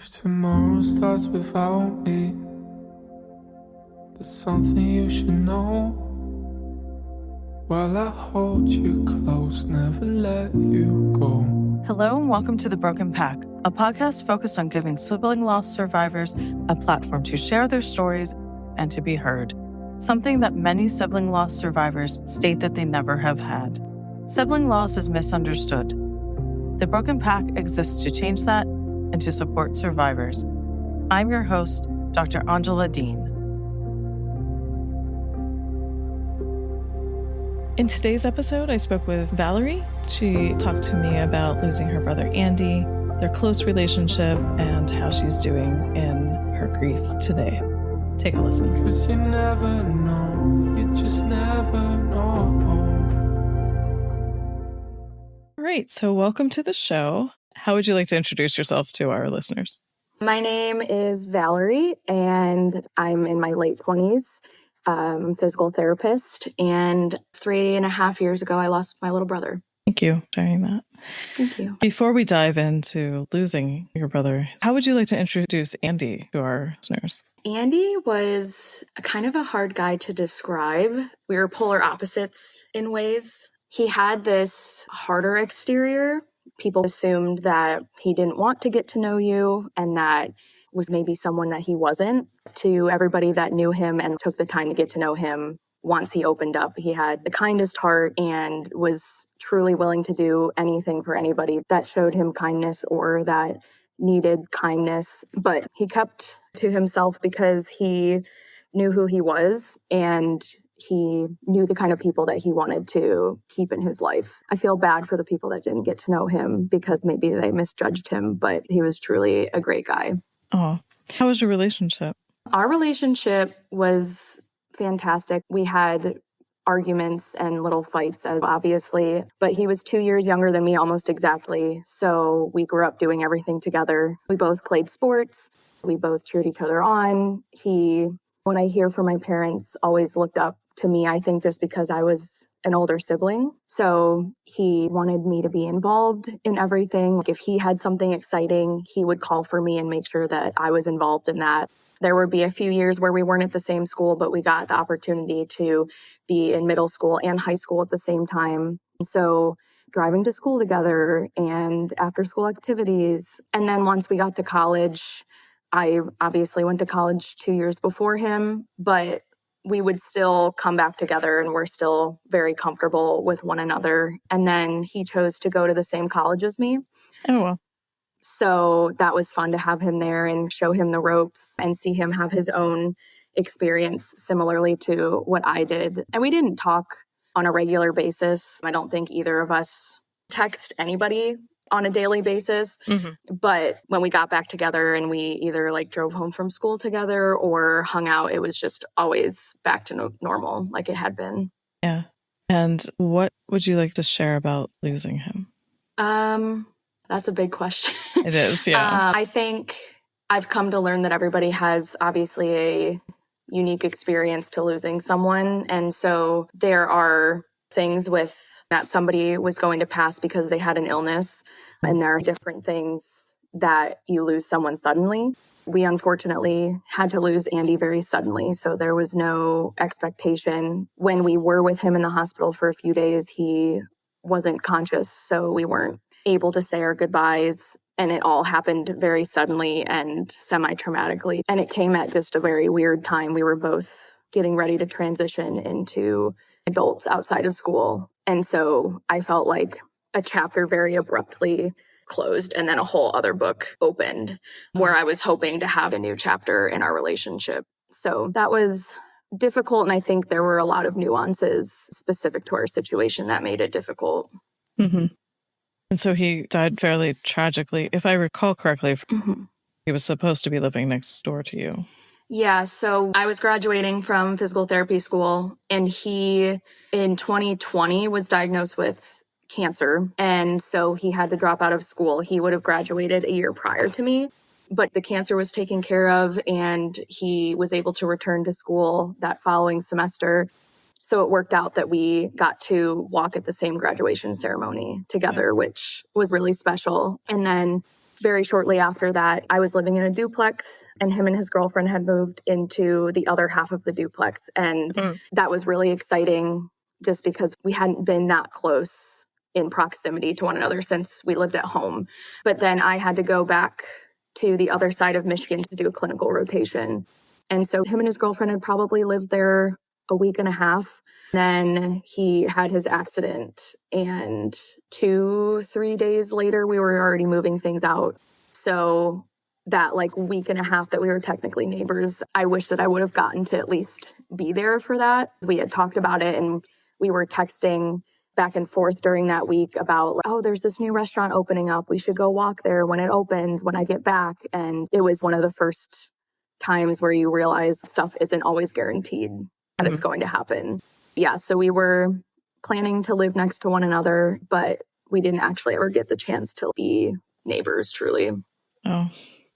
If tomorrow starts without me, there's something you should know. While I hold you close, never let you go. Hello and welcome to The Broken Pack, a podcast focused on giving sibling loss survivors a platform to share their stories and to be heard, something that many sibling loss survivors state that they never have had. Sibling loss is misunderstood. The Broken Pack exists to change that and to support survivors. I'm your host, Dr. Angela Dean. In today's episode, I spoke with Valerie. She talked to me about losing her brother Andy, their close relationship, and how she's doing in her grief today. Take a listen. 'Cause you never know, you just never know. All right, so welcome to the show. How would you like to introduce yourself to our listeners? My name is Valerie, and I'm in my late 20s. I'm a physical therapist, and 3.5 years ago, I lost my little brother. Thank you for sharing that. Thank you. Before we dive into losing your brother, how would you like to introduce Andy to our listeners? Andy was kind of a hard guy to describe. We were polar opposites in ways. He had this harder exterior. People assumed that he didn't want to get to know you and that was maybe someone that he wasn't. To everybody that knew him and took the time to get to know him, once he opened up, he had the kindest heart and was truly willing to do anything for anybody that showed him kindness or that needed kindness. But he kept to himself because he knew who he was and he knew the kind of people that he wanted to keep in his life. I feel bad for the people that didn't get to know him because maybe they misjudged him, but he was truly a great guy. Oh, how was your relationship? Our relationship was fantastic. We had arguments and little fights, obviously, but he was 2 years younger than me, almost exactly. So we grew up doing everything together. We both played sports. We both cheered each other on. When I hear from my parents, always looked up to me, I think just because I was an older sibling. So he wanted me to be involved in everything. If he had something exciting, he would call for me and make sure that I was involved in that. There would be a few years where we weren't at the same school, but we got the opportunity to be in middle school and high school at the same time. So driving to school together and after school activities. And then once we got to college, I obviously went to college 2 years before him, but we would still come back together and we're still very comfortable with one another. And then he chose to go to the same college as me. Oh, well. So that was fun to have him there and show him the ropes and see him have his own experience similarly to what I did. And we didn't talk on a regular basis. I don't think either of us text anybody on a daily basis. Mm-hmm. But when we got back together and we either drove home from school together or hung out, it was just always back to normal like it had been. Yeah. And what would you like to share about losing him? That's a big question. It is, yeah. I think I've come to learn that everybody has obviously a unique experience to losing someone. And so there are things with that somebody was going to pass because they had an illness. And there are different things that you lose someone suddenly. We unfortunately had to lose Andy very suddenly. So there was no expectation. When we were with him in the hospital for a few days, he wasn't conscious. So we weren't able to say our goodbyes. And it all happened very suddenly and semi-traumatically. And it came at just a very weird time. We were both getting ready to transition into adults outside of school. And so I felt like a chapter very abruptly closed and then a whole other book opened where I was hoping to have a new chapter in our relationship. So that was difficult. And I think there were a lot of nuances specific to our situation that made it difficult. Mm-hmm. And so he died fairly tragically. If I recall correctly, mm-hmm. He was supposed to be living next door to you. Yeah, so I was graduating from physical therapy school, and he, in 2020, was diagnosed with cancer. And so he had to drop out of school. He would have graduated a year prior to me, but the cancer was taken care of, and he was able to return to school that following semester. So it worked out that we got to walk at the same graduation ceremony together, which was really special. And then Very shortly after that, I was living in a duplex, and him and his girlfriend had moved into the other half of the duplex. And that was really exciting just because we hadn't been that close in proximity to one another since we lived at home. But then I had to go back to the other side of Michigan to do a clinical rotation. And so him and his girlfriend had probably lived there a week and a half. Then he had his accident, and 2-3 days later, we were already moving things out. So that week and a half that we were technically neighbors, I wish that I would have gotten to at least be there for that. We had talked about it, and we were texting back and forth during that week about, oh, there's this new restaurant opening up. We should go walk there when it opens, when I get back. And it was one of the first times where you realize stuff isn't always guaranteed that it's going to happen. Yeah, so we were planning to live next to one another, but we didn't actually ever get the chance to be neighbors, truly. Oh.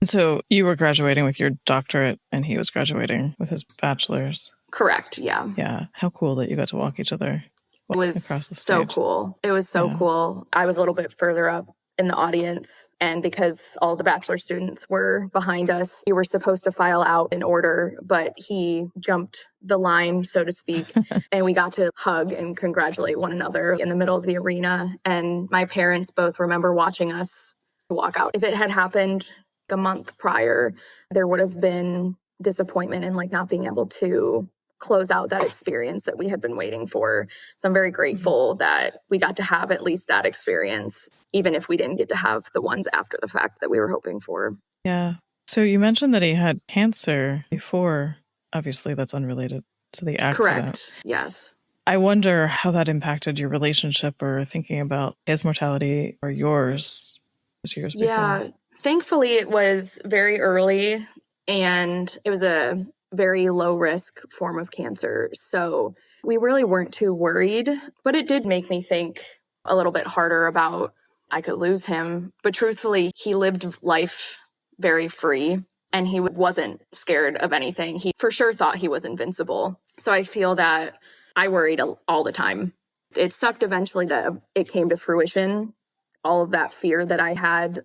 So you were graduating with your doctorate and he was graduating with his bachelor's. Correct, yeah. Yeah. How cool that you got to walk each other across the stage. So cool. It was so cool. I was a little bit further up in the audience, and because all the bachelor students were behind us, we were supposed to file out in order, but he jumped the line, so to speak, and we got to hug and congratulate one another in the middle of the arena. And my parents both remember watching us walk out. If it had happened a month prior, there would have been disappointment in not being able to close out that experience that we had been waiting for. So I'm very grateful that we got to have at least that experience, even if we didn't get to have the ones after the fact that we were hoping for. Yeah. So you mentioned that he had cancer before. Obviously, that's unrelated to the accident. Correct. Yes. I wonder how that impacted your relationship or thinking about his mortality or yours. Years before. Yeah. Thankfully, it was very early, and it was a very low risk form of cancer. So we really weren't too worried, but it did make me think a little bit harder about I could lose him. But truthfully, he lived life very free, and he wasn't scared of anything. He for sure thought he was invincible. So I feel that I worried all the time. It sucked eventually that it came to fruition, all of that fear that I had.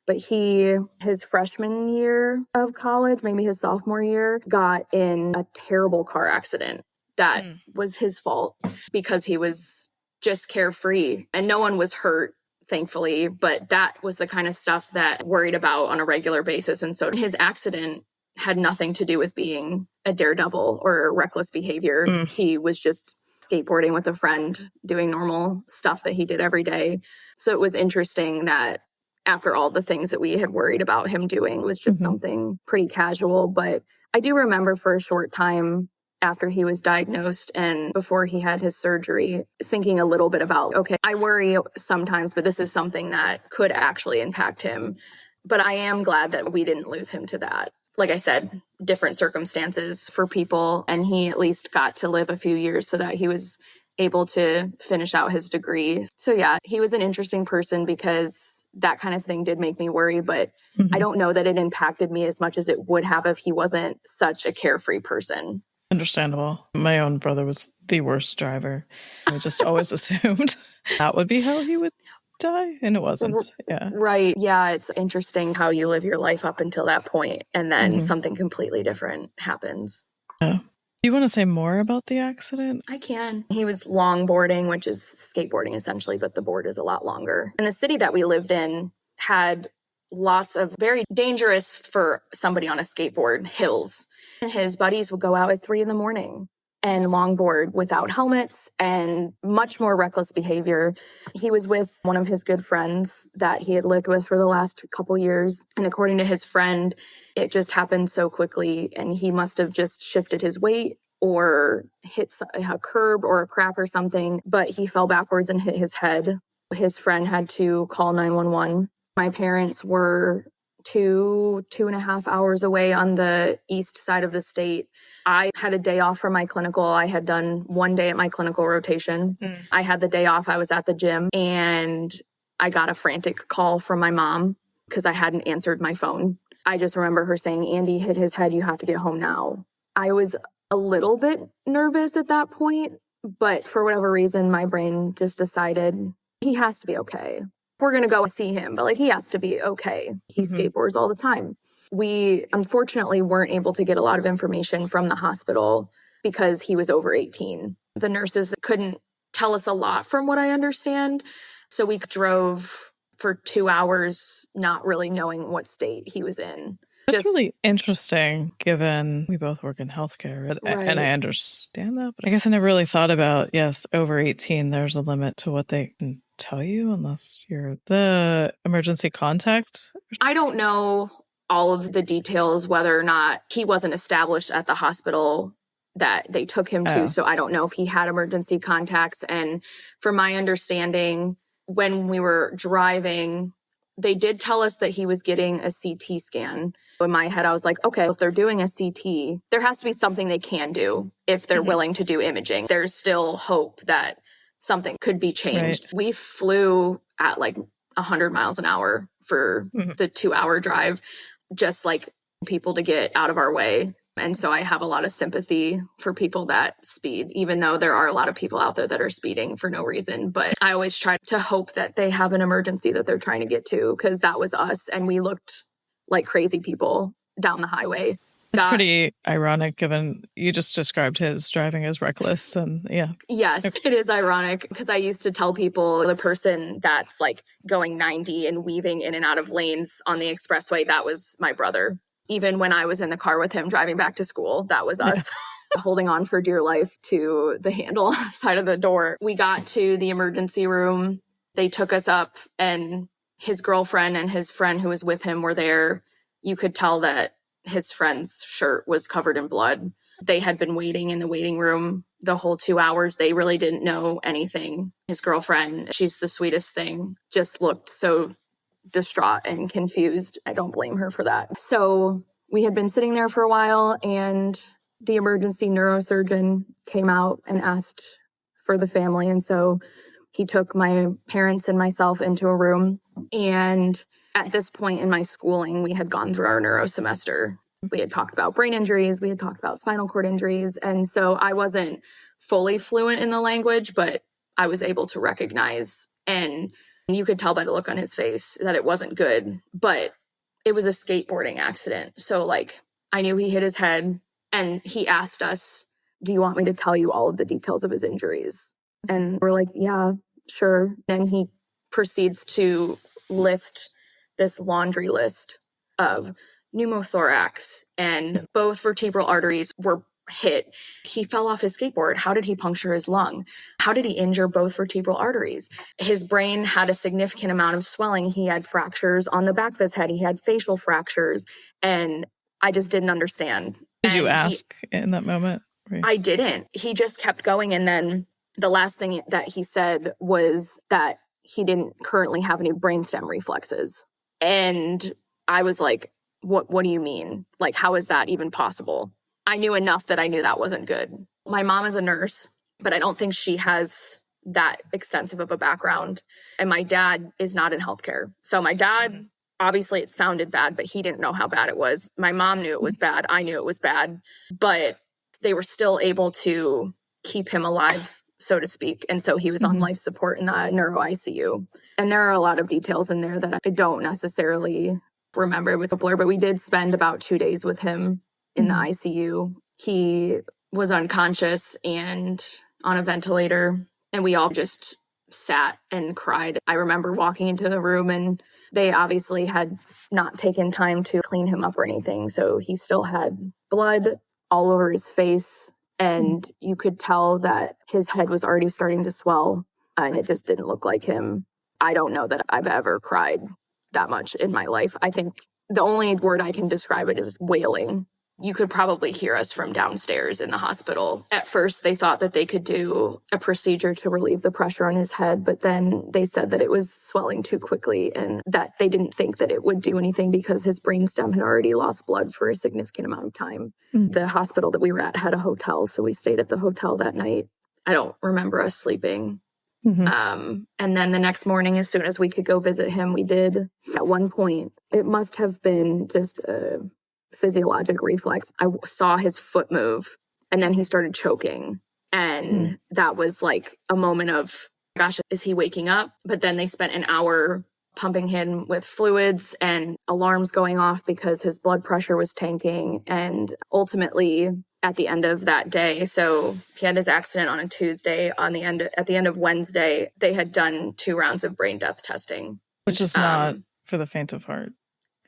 But his freshman year of college, maybe his sophomore year, got in a terrible car accident. That was his fault because he was just carefree and no one was hurt, thankfully. But that was the kind of stuff that I worried about on a regular basis. And so his accident had nothing to do with being a daredevil or reckless behavior. He was just skateboarding with a friend, doing normal stuff that he did every day. So it was interesting that after all the things that we had worried about him doing, was just something pretty casual. But I do remember for a short time after he was diagnosed and before he had his surgery, thinking a little bit about, okay, I worry sometimes, but this is something that could actually impact him. But I am glad that we didn't lose him to that. Like I said, different circumstances for people, and he at least got to live a few years so that he was able to finish out his degree. So yeah, he was an interesting person because that kind of thing did make me worry, but I don't know that it impacted me as much as it would have if he wasn't such a carefree person. Understandable. My own brother was the worst driver. I just always assumed that would be how he would die, and it wasn't. Yeah. Right. Yeah, it's interesting how you live your life up until that point, and then something completely different happens. Yeah. Do you want to say more about the accident? I can. He was longboarding, which is skateboarding essentially, but the board is a lot longer. And the city that we lived in had lots of very dangerous for somebody on a skateboard hills. And his buddies would go out at 3 a.m. and longboard without helmets and much more reckless behavior. He was with one of his good friends that he had lived with for the last couple years. And according to his friend, it just happened so quickly and he must have just shifted his weight or hit a curb or a crack or something, but he fell backwards and hit his head. His friend had to call 911. My parents were 2.5 hours away on the east side of the state. I had a day off from my clinical. I had done 1 day at my clinical rotation. I had the day off. I was at the gym and I got a frantic call from my mom because I hadn't answered my phone. I just remember her saying, "Andy hit his head. You have to get home now." I was a little bit nervous at that point, but for whatever reason, my brain just decided he has to be okay. we're going to go see him, but like he has to be okay. He skateboards all the time. We unfortunately weren't able to get a lot of information from the hospital because he was over 18. The nurses couldn't tell us a lot from what I understand. So we drove for 2 hours, not really knowing what state he was in. That's really interesting, given we both work in healthcare, and I understand that. But I guess I never really thought about, yes, over 18, there's a limit to what they can tell you unless you're the emergency contact. I don't know all of the details, whether or not he wasn't established at the hospital that they took him to. So I don't know if he had emergency contacts. And from my understanding, when we were driving, they did tell us that he was getting a CT scan. In my head, I was like, okay, if they're doing a CT, there has to be something they can do if they're willing to do imaging. There's still hope that something could be changed. Right. We flew at like 100 miles an hour for the 2-hour drive, just like people to get out of our way. And so I have a lot of sympathy for people that speed, even though there are a lot of people out there that are speeding for no reason. But I always try to hope that they have an emergency that they're trying to get to, because that was us. And we looked like crazy people down the highway. It's pretty ironic, given you just described his driving as reckless. And Yes, it is ironic, because I used to tell people the person that's like going 90 and weaving in and out of lanes on the expressway, that was my brother. Even when I was in the car with him driving back to school, that was us. Holding on for dear life to the handle side of the door. We got to the emergency room. They took us up, and his girlfriend and his friend who was with him were there. You could tell that his friend's shirt was covered in blood. They had been waiting in the waiting room the whole 2 hours. They really didn't know anything. His girlfriend, she's the sweetest thing, just looked so distraught and confused. I don't blame her for that. So we had been sitting there for a while, and the emergency neurosurgeon came out and asked for the family. And so he took my parents and myself into a room. And at this point in my schooling, we had gone through our neuro semester. We had talked about brain injuries. We had talked about spinal cord injuries. And so I wasn't fully fluent in the language, but I was able to recognize, and you could tell by the look on his face that it wasn't good. But it was a skateboarding accident. So like, I knew he hit his head, and he asked us, do you want me to tell you all of the details of his injuries? And we're like, yeah, sure. Then he proceeds to list this laundry list of pneumothorax, and both vertebral arteries were hit. He fell off his skateboard. How did he puncture his lung? How did he injure both vertebral arteries? His brain had a significant amount of swelling. He had fractures on the back of his head. He had facial fractures, and I just didn't understand. Did you ask in that moment? I didn't. He just kept going, and then the last thing that he said was that he didn't currently have any brainstem reflexes. And I was like, what do you mean? Like, how is that even possible? I knew enough that I knew that wasn't good. My mom is a nurse, but I don't think she has that extensive of a background. And my dad is not in healthcare. So my dad, obviously it sounded bad, but he didn't know how bad it was. My mom knew it was bad. I knew it was bad, but they were still able to keep him alive, so to speak. And so he was on life support in the neuro ICU. And there are a lot of details in there that I don't necessarily remember. It was a blur, but we did spend about 2 days with him in the ICU. He was unconscious and on a ventilator, and we all just sat and cried. I remember walking into the room, and they obviously had not taken time to clean him up or anything. So he still had blood all over his face, and you could tell that his head was already starting to swell, and it just didn't look like him. I don't know that I've ever cried that much in my life. I think the only word I can describe it is wailing. You could probably hear us from downstairs in the hospital. At first, they thought that they could do a procedure to relieve the pressure on his head, but then they said that it was swelling too quickly and that they didn't think that it would do anything because his brainstem had already lost blood for a significant amount of time. The hospital that we were at had a hotel, so we stayed at the hotel that night. I don't remember us sleeping. And then the next morning, as soon as we could go visit him, we did. At one point, it must have been just a physiologic reflex. I saw his foot move, and then he started choking. And that was like a moment of gosh, is he waking up? But then they spent an hour pumping him with fluids and alarms going off because his blood pressure was tanking. And ultimately, at the end of that day, so he had his accident on a Tuesday. At the end of Wednesday, they had done 2 rounds of brain death testing, which is not for the faint of heart.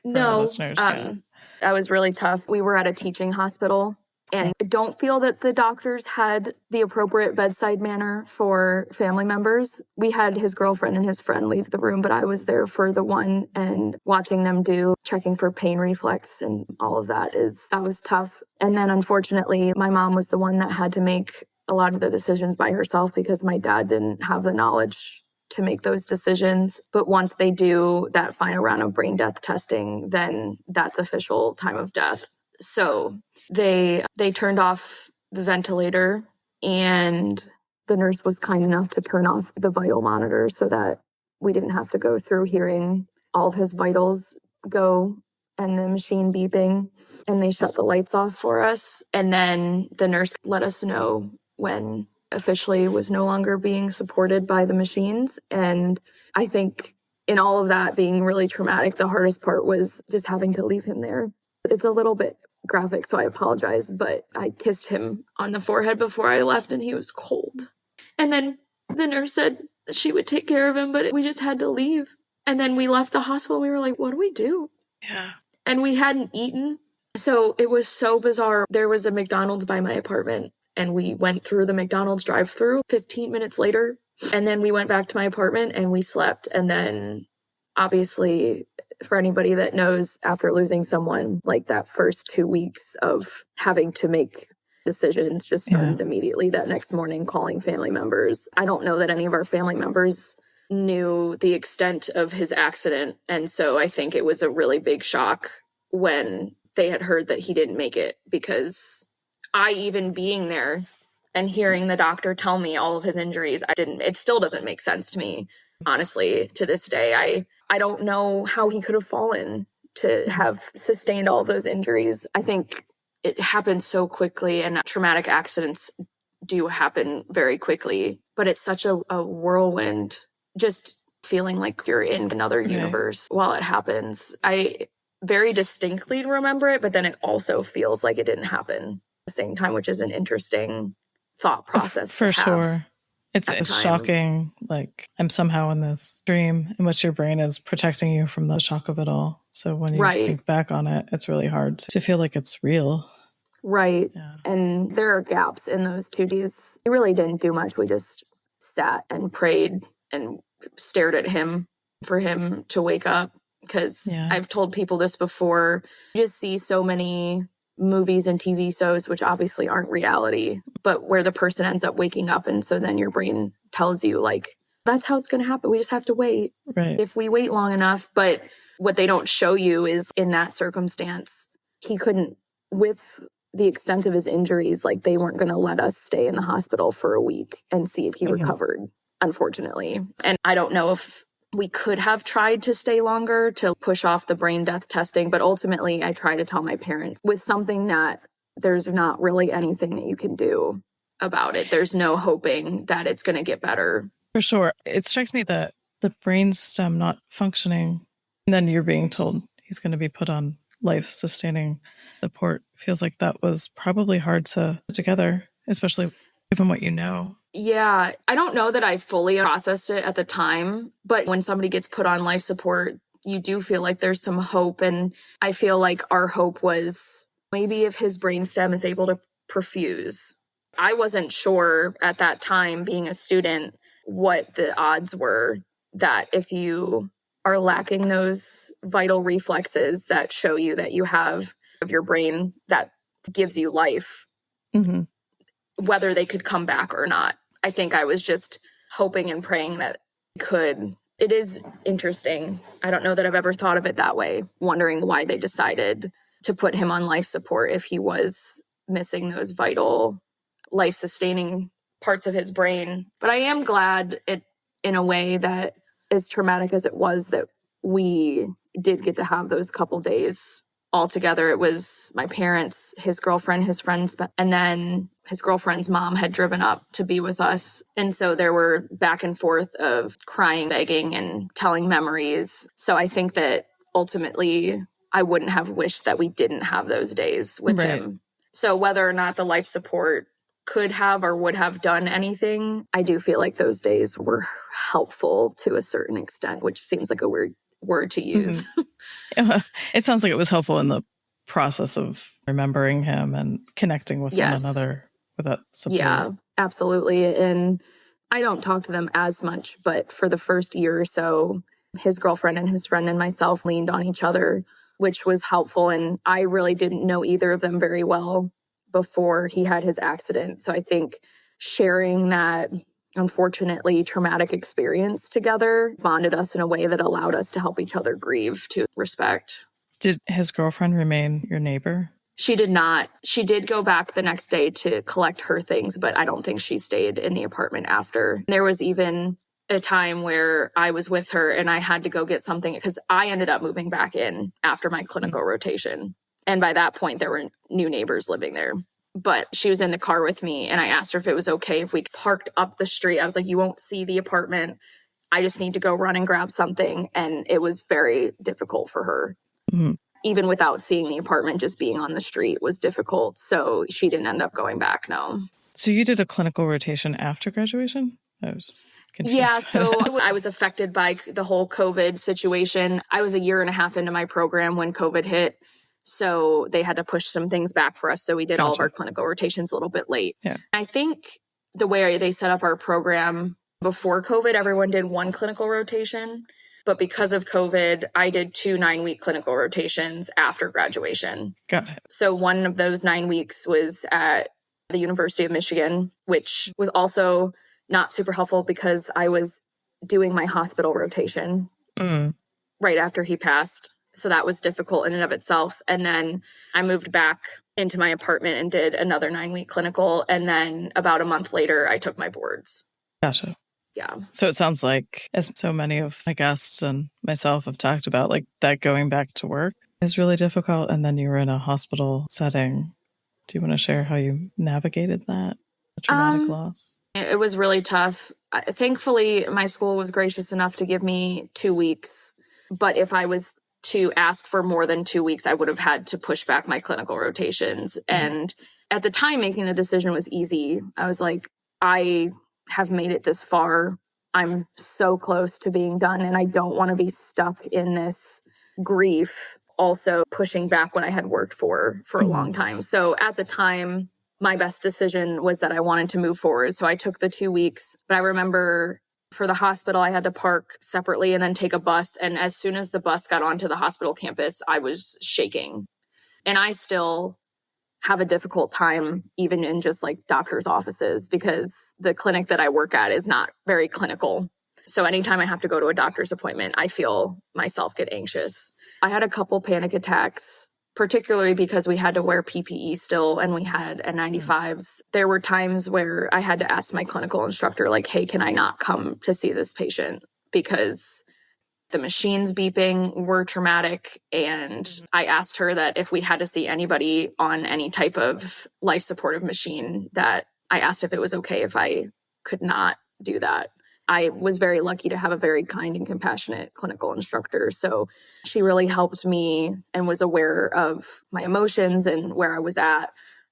No, listeners, that was really tough. We were at a teaching hospital. And I don't feel that the doctors had the appropriate bedside manner for family members. We had his girlfriend and his friend leave the room, but I was there for the one and watching them checking for pain reflex and all of that was tough. And then unfortunately, my mom was the one that had to make a lot of the decisions by herself because my dad didn't have the knowledge to make those decisions. But once they do that final round of brain death testing, then that's official time of death. So they turned off the ventilator, and the nurse was kind enough to turn off the vital monitor so that we didn't have to go through hearing all of his vitals go and the machine beeping, and they shut the lights off for us. And then the nurse let us know when officially was no longer being supported by the machines. And I think in all of that being really traumatic, the hardest part was just having to leave him there. It's a little bit graphic, so I apologize, but I kissed him on the forehead before I left and he was cold. And then the nurse said she would take care of him, but we just had to leave. And then we left the hospital and we were like, what do we do? Yeah. And we hadn't eaten. So it was so bizarre. There was a McDonald's by my apartment and we went through the McDonald's drive-thru 15 minutes later. And then we went back to my apartment and we slept. And then obviously, for anybody that knows, after losing someone, like that first 2 weeks of having to make decisions just started immediately that next morning, calling family members. I don't know that any of our family members knew the extent of his accident. And so I think it was a really big shock when they had heard that he didn't make it, because I, even being there and hearing the doctor tell me all of his injuries, it still doesn't make sense to me, honestly, to this day. I don't know how he could have fallen to have sustained all of those injuries. I think it happened so quickly, and traumatic accidents do happen very quickly, but it's such a whirlwind, just feeling like you're in another universe while it happens. I very distinctly remember it, but then it also feels like it didn't happen at the same time, which is an interesting thought process. For sure. It's shocking. Like, I'm somehow in this dream in which your brain is protecting you from the shock of it all. So when you think back on it, it's really hard to feel like it's real. Right. Yeah. And there are gaps in those 2 days. We really didn't do much. We just sat and prayed and stared at him for him to wake up. Because I've told people this before, you just see so many movies and TV shows, which obviously aren't reality, but where the person ends up waking up. And so then your brain tells you, like, that's how it's going to happen. We just have to wait. Right. If we wait long enough. But what they don't show you is in that circumstance, he couldn't, with the extent of his injuries, like, they weren't going to let us stay in the hospital for a week and see if he recovered, unfortunately. And I don't know if we could have tried to stay longer to push off the brain death testing, but ultimately I try to tell my parents, with something that there's not really anything that you can do about it. There's no hoping that it's going to get better. For sure. It strikes me that the brainstem not functioning, and then you're being told he's going to be put on life-sustaining support, feels like that was probably hard to put together, especially given what you know. Yeah, I don't know that I fully processed it at the time, but when somebody gets put on life support, you do feel like there's some hope. And I feel like our hope was maybe if his brainstem is able to perfuse. I wasn't sure at that time, being a student, what the odds were that if you are lacking those vital reflexes that show you that you have of your brain that gives you life, whether they could come back or not. I think I was just hoping and praying that it could. It is interesting. I don't know that I've ever thought of it that way, wondering why they decided to put him on life support if he was missing those vital, life-sustaining parts of his brain. But I am glad, in a way, that as traumatic as it was, that we did get to have those couple days all together. It was my parents, his girlfriend, his friends, and then his girlfriend's mom had driven up to be with us. And so there were back and forth of crying, begging, and telling memories. So I think that ultimately I wouldn't have wished that we didn't have those days with him. So whether or not the life support could have or would have done anything, I do feel like those days were helpful to a certain extent, which seems like a weird word to use. It sounds like it was helpful in the process of remembering him and connecting with one another with that support. Yeah, absolutely. And I don't talk to them as much, but for the first year or so, his girlfriend and his friend and myself leaned on each other, which was helpful. And I really didn't know either of them very well before he had his accident. So I think sharing that unfortunately traumatic experience together bonded us in a way that allowed us to help each other grieve to respect. Did his girlfriend remain your neighbor? She did not. She did go back the next day to collect her things, but I don't think she stayed in the apartment after. There was even a time where I was with her and I had to go get something because I ended up moving back in after my clinical rotation. And by that point, there were new neighbors living there. But she was in the car with me and I asked her if it was okay if we parked up the street. I was like, you won't see the apartment. I just need to go run and grab something. And it was very difficult for her. Mm-hmm. Even without seeing the apartment, just being on the street was difficult. So she didn't end up going back, no. So you did a clinical rotation after graduation? I was confused. Yeah, so I was affected by the whole COVID situation. I was a year and a half into my program when COVID hit. So they had to push some things back for us. So we did all of our clinical rotations a little bit late. Yeah. I think the way they set up our program before COVID, everyone did one clinical rotation. But because of COVID, I did 2 9-week clinical rotations after graduation. Got it. So one of those 9 weeks was at the University of Michigan, which was also not super helpful because I was doing my hospital rotation right after he passed. So that was difficult in and of itself. And then I moved back into my apartment and did another 9-week clinical. And then about a month later, I took my boards. Gotcha. Yeah. So it sounds like, as so many of my guests and myself have talked about, like that going back to work is really difficult. And then you were in a hospital setting. Do you want to share how you navigated that, the traumatic loss? It was really tough. Thankfully, my school was gracious enough to give me 2 weeks. But if I was to ask for more than 2 weeks, I would have had to push back my clinical rotations. And at the time, making the decision was easy. I was like, I have made it this far. I'm so close to being done, and I don't want to be stuck in this grief. Also pushing back what I had worked for a long time. So at the time, my best decision was that I wanted to move forward. So I took the 2 weeks. But I remember for the hospital, I had to park separately and then take a bus. And as soon as the bus got onto the hospital campus, I was shaking. And I still have a difficult time even in just like doctor's offices because the clinic that I work at is not very clinical. So anytime I have to go to a doctor's appointment, I feel myself get anxious. I had a couple panic attacks, particularly because we had to wear PPE still and we had N95s. There were times where I had to ask my clinical instructor, like, hey, can I not come to see this patient? Because the machines beeping were traumatic. And I asked her that if we had to see anybody on any type of life supportive machine, that I asked if it was okay if I could not do that. I was very lucky to have a very kind and compassionate clinical instructor. So she really helped me and was aware of my emotions and where I was at.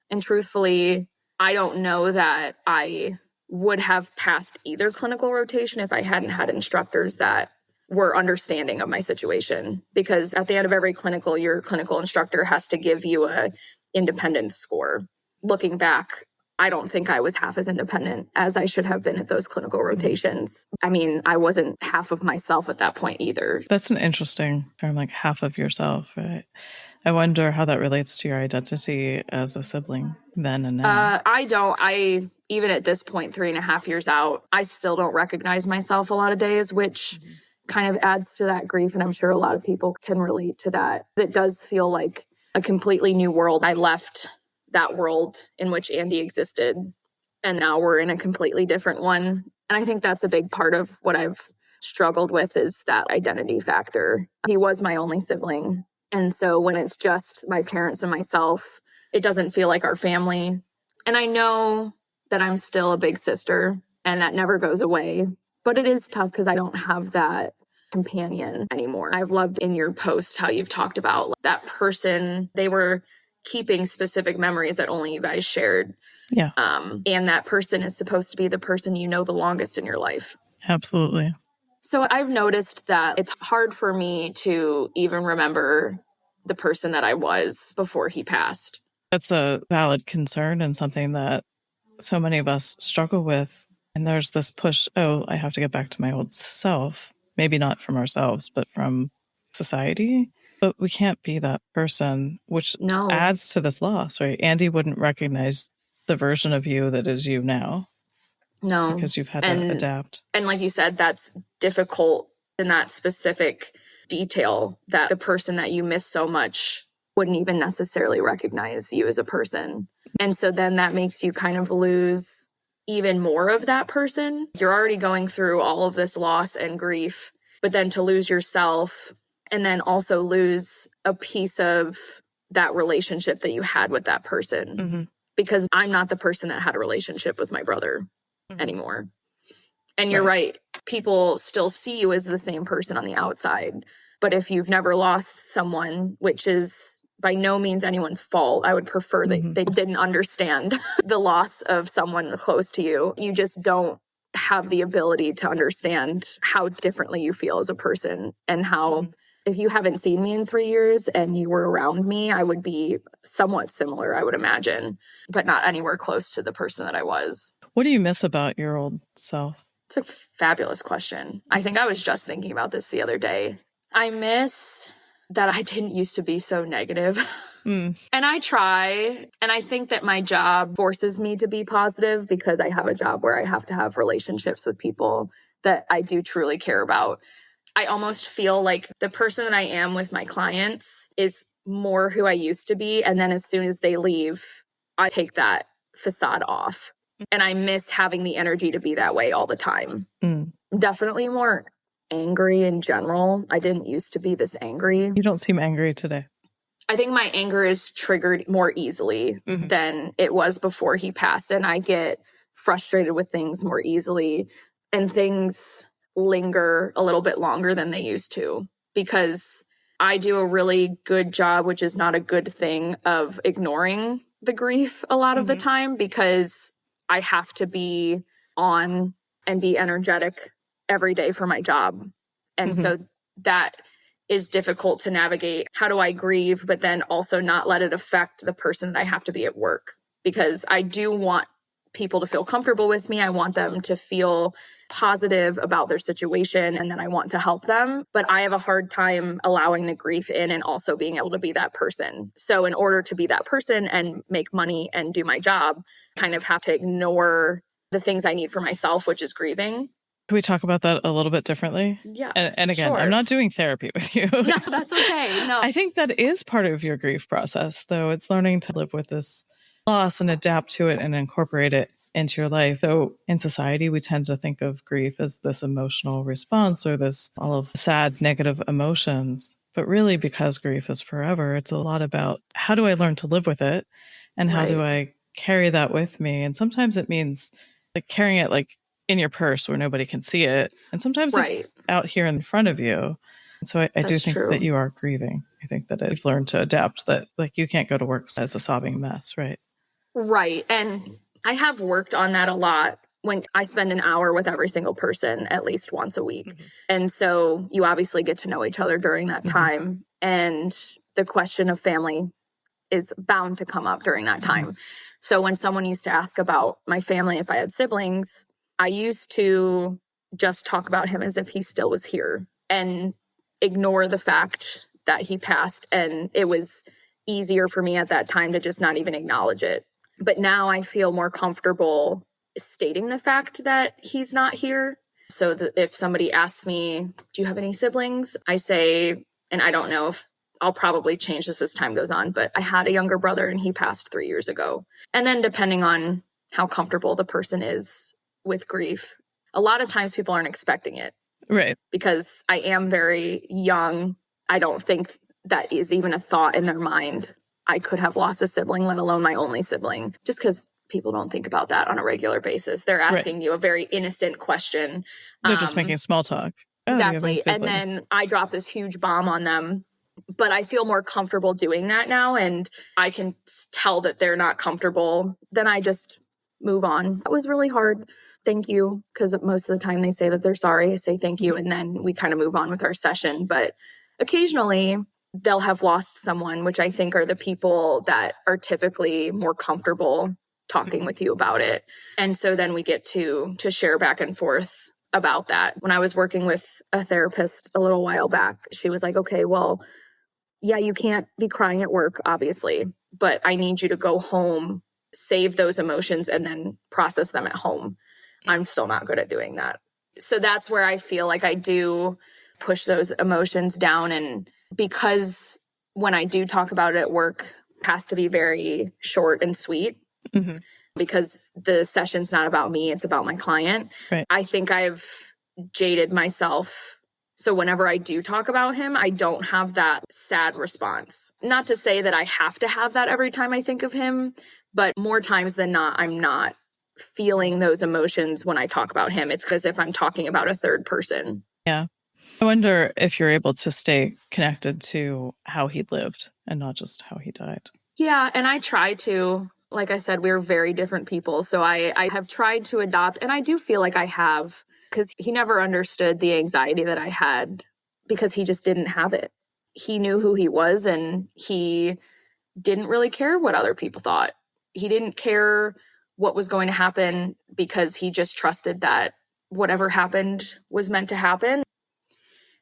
And truthfully, I don't know that I would have passed either clinical rotation if I hadn't had instructors that were understanding of my situation. Because at the end of every clinical, your clinical instructor has to give you a independence score. Looking back, I don't think I was half as independent as I should have been at those clinical rotations. I mean, I wasn't half of myself at that point either. That's an interesting term, like half of yourself, right? I wonder how that relates to your identity as a sibling then and now. Even at this point, 3.5 years out, I still don't recognize myself a lot of days, which kind of adds to that grief. And I'm sure a lot of people can relate to that. It does feel like a completely new world. I left that world in which Andy existed, and now we're in a completely different one. And I think that's a big part of what I've struggled with is that identity factor. He was my only sibling. And so when it's just my parents and myself, it doesn't feel like our family. And I know that I'm still a big sister and that never goes away, but it is tough because I don't have that companion anymore. I've loved in your post how you've talked about that person, they were keeping specific memories that only you guys shared. Yeah. And that person is supposed to be the person you know the longest in your life. Absolutely. So I've noticed that it's hard for me to even remember the person that I was before he passed. That's a valid concern and something that so many of us struggle with. And there's this push, I have to get back to my old self. Maybe not from ourselves, but from society. But we can't be that person, which adds to this loss, right? Andy wouldn't recognize the version of you that is you now. No. Because you've had to adapt. And like you said, that's difficult in that specific detail that the person that you miss so much wouldn't even necessarily recognize you as a person. And so then that makes you kind of lose even more of that person. You're already going through all of this loss and grief, but then to lose yourself and then also lose a piece of that relationship that you had with that person. Mm-hmm. Because I'm not the person that had a relationship with my brother anymore. And you're right. People still see you as the same person on the outside. But if you've never lost someone, which is by no means anyone's fault, I would prefer that they didn't understand the loss of someone close to you. You just don't have the ability to understand how differently you feel as a person and how if you haven't seen me in 3 years and you were around me, I would be somewhat similar, I would imagine, but not anywhere close to the person that I was. What do you miss about your old self? It's a fabulous question. I think I was just thinking about this the other day. I miss that I didn't used to be so negative. And I try, and I think that my job forces me to be positive because I have a job where I have to have relationships with people that I do truly care about. I almost feel like the person that I am with my clients is more who I used to be. And then as soon as they leave, I take that facade off. And I miss having the energy to be that way all the time. I'm definitely more angry in general. I didn't used to be this angry. You don't seem angry today. I think my anger is triggered more easily than it was before he passed. And I get frustrated with things more easily. And things linger a little bit longer than they used to because I do a really good job, which is not a good thing, of ignoring the grief a lot of the time because I have to be on and be energetic every day for my job. And so that is difficult to navigate. How do I grieve, but then also not let it affect the person that I have to be at work? Because I do want people to feel comfortable with me. I want them to feel positive about their situation and then I want to help them. But I have a hard time allowing the grief in and also being able to be that person. So in order to be that person and make money and do my job, I kind of have to ignore the things I need for myself, which is grieving. Can we talk about that a little bit differently? Yeah. And again, sure. I'm not doing therapy with you. No, that's okay. No. I think that is part of your grief process, though. It's learning to live with this loss and adapt to it and incorporate it into your life. Though in society, we tend to think of grief as this emotional response or this all of sad, negative emotions. But really, because grief is forever, it's a lot about how do I learn to live with it and how do I carry that with me? And sometimes it means like carrying it like in your purse where nobody can see it. And sometimes it's out here in front of you. And so I do think that you are grieving. I think that you've learned to adapt, that like you can't go to work as a sobbing mess, right? Right. And I have worked on that a lot when I spend an hour with every single person at least once a week. And so you obviously get to know each other during that time. And the question of family is bound to come up during that time. So when someone used to ask about my family, if I had siblings, I used to just talk about him as if he still was here and ignore the fact that he passed. And it was easier for me at that time to just not even acknowledge it. But now I feel more comfortable stating the fact that he's not here. So that if somebody asks me, do you have any siblings? I say, and I don't know if I'll probably change this as time goes on, but I had a younger brother and he passed 3 years ago. And then depending on how comfortable the person is with grief, a lot of times people aren't expecting it. Right. Because I am very young. I don't think that is even a thought in their mind, I could have lost a sibling, let alone my only sibling, just because people don't think about that on a regular basis. They're asking you a very innocent question. They're just making small talk. Oh, exactly. And then I drop this huge bomb on them. But I feel more comfortable doing that now, and I can tell that they're not comfortable. Then I just move on. That was really hard. Thank you. Because most of the time they say that they're sorry. I say thank you. And then we kind of move on with our session. But occasionally they'll have lost someone, which I think are the people that are typically more comfortable talking with you about it. And so then we get to share back and forth about that. When I was working with a therapist a little while back, she was like, okay, well, yeah, you can't be crying at work, obviously, but I need you to go home, save those emotions, and then process them at home. I'm still not good at doing that. So that's where I feel like I do push those emotions down. And because when I do talk about it at work, it has to be very short and sweet, because the session's not about me, it's about my client. Right. I think I've jaded myself. So whenever I do talk about him, I don't have that sad response. Not to say that I have to have that every time I think of him, but more times than not, I'm not feeling those emotions when I talk about him. It's because if I'm talking about a third person. Yeah. I wonder if you're able to stay connected to how he lived and not just how he died. Yeah, and I try to. Like I said, we're very different people. So I have tried to adopt, and I do feel like I have, because he never understood the anxiety that I had because he just didn't have it. He knew who he was, and he didn't really care what other people thought. He didn't care what was going to happen because he just trusted that whatever happened was meant to happen.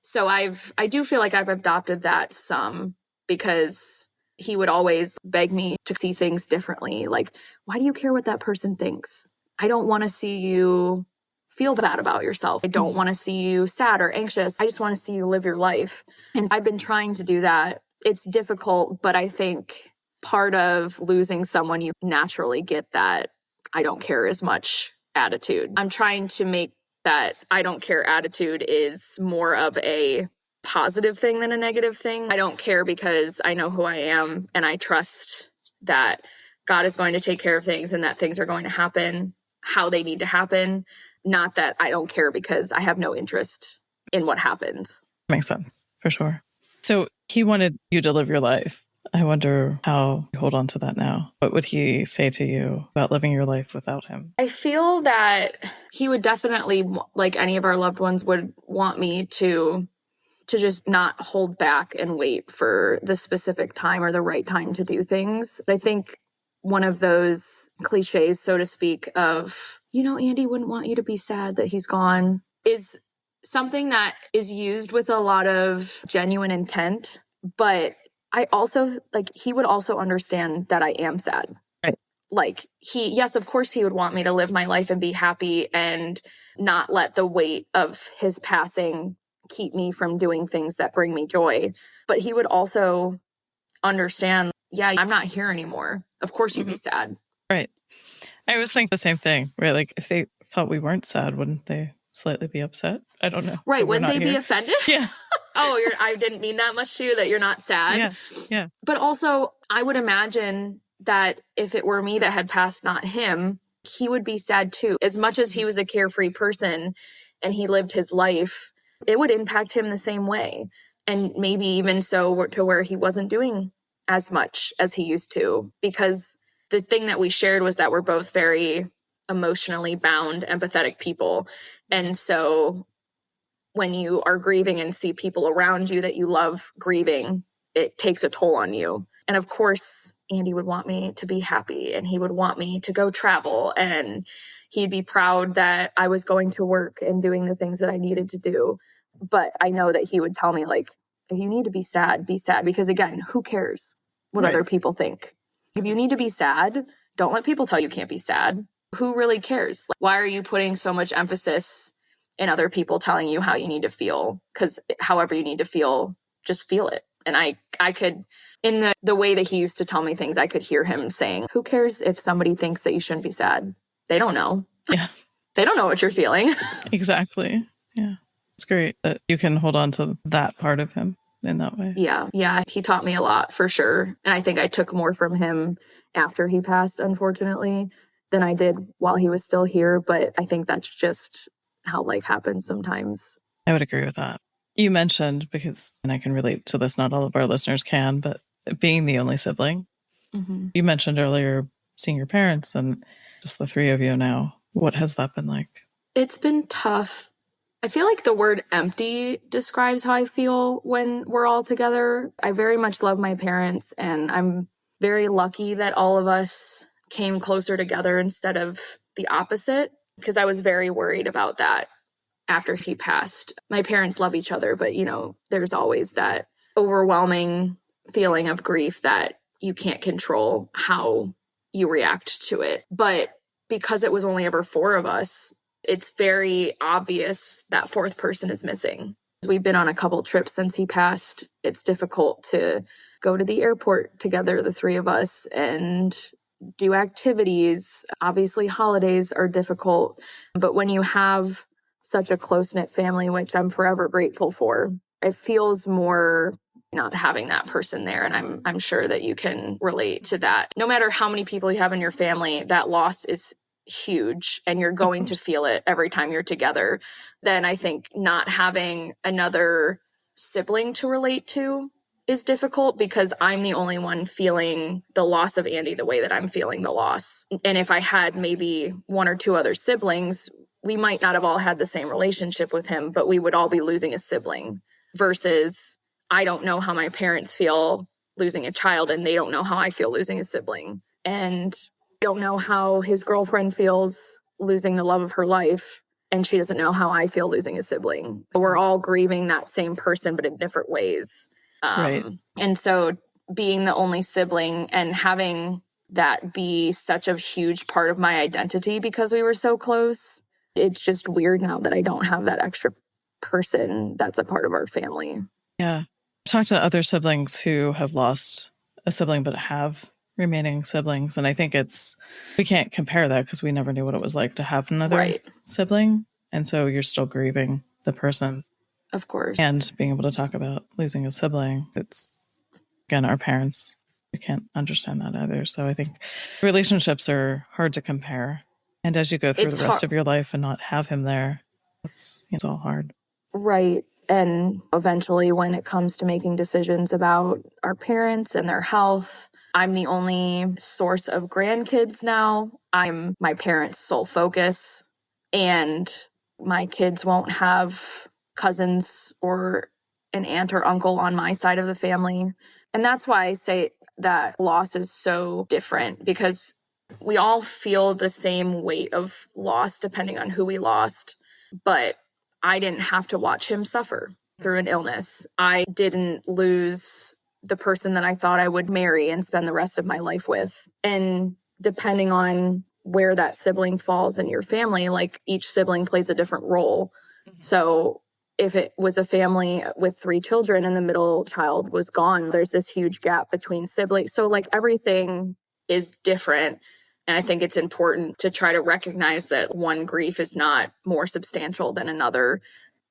So I do feel like I've adopted that some, because he would always beg me to see things differently. Like, why do you care what that person thinks? I don't want to see you feel bad about yourself. I don't want to see you sad or anxious. I just want to see you live your life. And I've been trying to do that. It's difficult, but I think part of losing someone, you naturally get that I don't care as much attitude. I'm trying to make that I don't care attitude is more of a positive thing than a negative thing. I don't care because I know who I am, and I trust that God is going to take care of things and that things are going to happen how they need to happen. Not that I don't care because I have no interest in what happens. Makes sense, for sure. So he wanted you to live your life. I wonder how you hold on to that now. What would he say to you about living your life without him? I feel that he would definitely, like any of our loved ones, would want me to just not hold back and wait for the specific time or the right time to do things. I think one of those cliches, so to speak, of, Andy wouldn't want you to be sad that he's gone, is something that is used with a lot of genuine intent. But I also, he would also understand that I am sad. Right. Yes, of course he would want me to live my life and be happy and not let the weight of his passing keep me from doing things that bring me joy. But he would also understand, yeah, I'm not here anymore. Of course you'd be sad. Right. I always think the same thing, right? Like, if they thought we weren't sad, wouldn't they slightly be upset? I don't know. Right. Wouldn't they be offended? Yeah. I didn't mean that much to you, that you're not sad. Yeah. But also, I would imagine that if it were me that had passed, not him, he would be sad too. As much as he was a carefree person and he lived his life, it would impact him the same way. And maybe even so to where he wasn't doing as much as he used to. Because the thing that we shared was that we're both very emotionally bound, empathetic people. And so when you are grieving and see people around you that you love grieving, it takes a toll on you. And of course, Andy would want me to be happy, and he would want me to go travel, and he'd be proud that I was going to work and doing the things that I needed to do. But I know that he would tell me, like, if you need to be sad, because again, who cares what other people think? If you need to be sad, don't let people tell you can't be sad. Who really cares? Why are you putting so much emphasis in other people telling you how you need to feel? Because however you need to feel, just feel it. And I could, in the way that he used to tell me things, I could hear him saying, who cares if somebody thinks that you shouldn't be sad? They don't know. Yeah. They don't know what you're feeling. Exactly. Yeah. It's great that you can hold on to that part of him. in that way. Yeah. He taught me a lot for sure. And I think I took more from him after he passed, unfortunately, than I did while he was still here. But I think that's just how life happens sometimes. I would agree with that. You mentioned, because, and I can relate to this, not all of our listeners can, but being the only sibling. Mm-hmm. You mentioned earlier seeing your parents and just the three of you now. What has that been like? It's been tough. I feel like the word empty describes how I feel when we're all together. I very much love my parents, and I'm very lucky that all of us came closer together instead of the opposite, because I was very worried about that after he passed. My parents love each other, but, there's always that overwhelming feeling of grief that you can't control how you react to it. But because it was only ever four of us, it's very obvious that fourth person is missing. We've been on a couple trips since he passed. It's difficult to go to the airport together, the three of us, and do activities. Obviously, holidays are difficult. But when you have such a close-knit family, which I'm forever grateful for, it feels more not having that person there. And I'm sure that you can relate to that. No matter how many people you have in your family, that loss is huge and you're going to feel it every time you're together. Then I think not having another sibling to relate to is difficult, because I'm the only one feeling the loss of Andy the way that I'm feeling the loss. And if I had maybe one or two other siblings, we might not have all had the same relationship with him, but we would all be losing a sibling, versus I don't know how my parents feel losing a child, and they don't know how I feel losing a sibling. And I don't know how his girlfriend feels losing the love of her life, and she doesn't know how I feel losing a sibling. So we're all grieving that same person, but in different ways. Right. And so being the only sibling and having that be such a huge part of my identity because we were so close, it's just weird now that I don't have that extra person that's a part of our family. Yeah. I've talked to other siblings who have lost a sibling but have remaining siblings. And I think we can't compare that because we never knew what it was like to have another sibling. And so you're still grieving the person. Of course. And being able to talk about losing a sibling, it's, again, our parents, we can't understand that either. So I think relationships are hard to compare. And as you go through the rest of your life and not have him there, it's all hard. Right. And eventually when it comes to making decisions about our parents and their health, I'm the only source of grandkids now. I'm my parents' sole focus, and my kids won't have cousins or an aunt or uncle on my side of the family. And that's why I say that loss is so different, because we all feel the same weight of loss depending on who we lost. But I didn't have to watch him suffer through an illness. I didn't lose the person that I thought I would marry and spend the rest of my life with. And depending on where that sibling falls in your family, like each sibling plays a different role. So if it was a family with 3 children and the middle child was gone, there's this huge gap between siblings. So like everything is different. And I think it's important to try to recognize that one grief is not more substantial than another.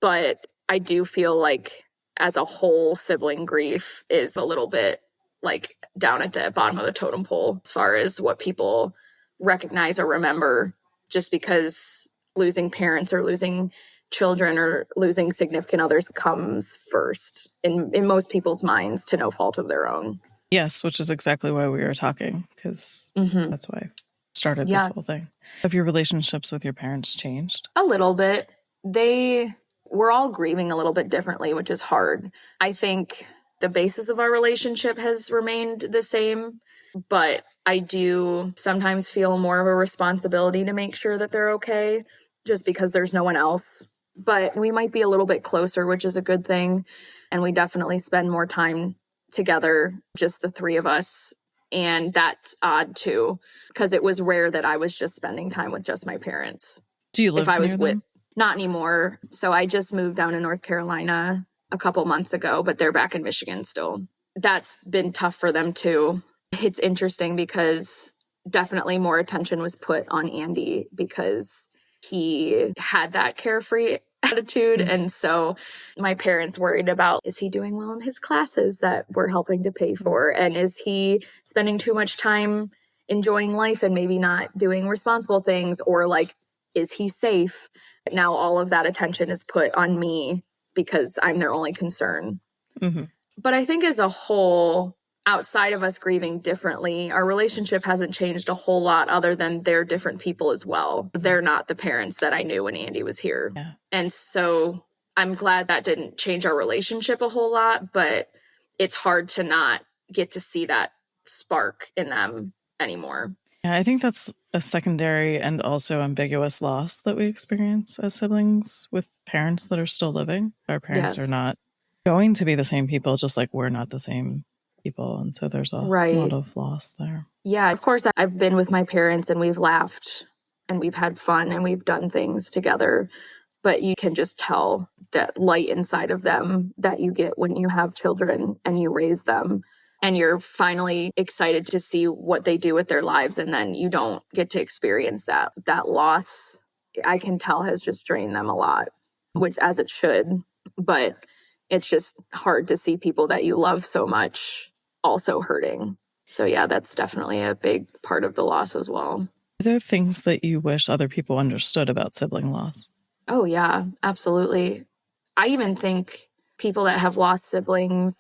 But I do feel like as a whole, sibling grief is a little bit like down at the bottom of the totem pole as far as what people recognize or remember, just because losing parents or losing children or losing significant others comes first in most people's minds, to no fault of their own. Yes, which is exactly why we were talking, because that's why I started this whole thing. Have your relationships with your parents changed? A little bit. We're all grieving a little bit differently, which is hard. I think the basis of our relationship has remained the same, but I do sometimes feel more of a responsibility to make sure that they're okay, just because there's no one else. But we might be a little bit closer, which is a good thing. And we definitely spend more time together, just the 3 of us. And that's odd too, because it was rare that I was just spending time with just my parents. Do you live near them? Not anymore. So I just moved down to North Carolina a couple months ago, but they're back in Michigan still. That's been tough for them too. It's interesting because definitely more attention was put on Andy because he had that carefree attitude. And so my parents worried about, is he doing well in his classes that we're helping to pay for? And is he spending too much time enjoying life and maybe not doing responsible things? Or like, is he safe? Now all of that attention is put on me because I'm their only concern. Mm-hmm. But I think as a whole, outside of us grieving differently, our relationship hasn't changed a whole lot other than they're different people as well. They're not the parents that I knew when Andy was here. Yeah. And so I'm glad that didn't change our relationship a whole lot, but it's hard to not get to see that spark in them anymore. Yeah, I think that's a secondary and also ambiguous loss that we experience as siblings with parents that are still living. Our parents are not going to be the same people, just like we're not the same people. And so there's a lot of loss there. Yeah, of course, I've been with my parents and we've laughed and we've had fun and we've done things together. But you can just tell that light inside of them that you get when you have children and you raise them. And you're finally excited to see what they do with their lives. And then you don't get to experience that. That loss, I can tell, has just drained them a lot, which as it should. But it's just hard to see people that you love so much also hurting. So yeah, that's definitely a big part of the loss as well. Are there things that you wish other people understood about sibling loss? Oh yeah, absolutely. I even think people that have lost siblings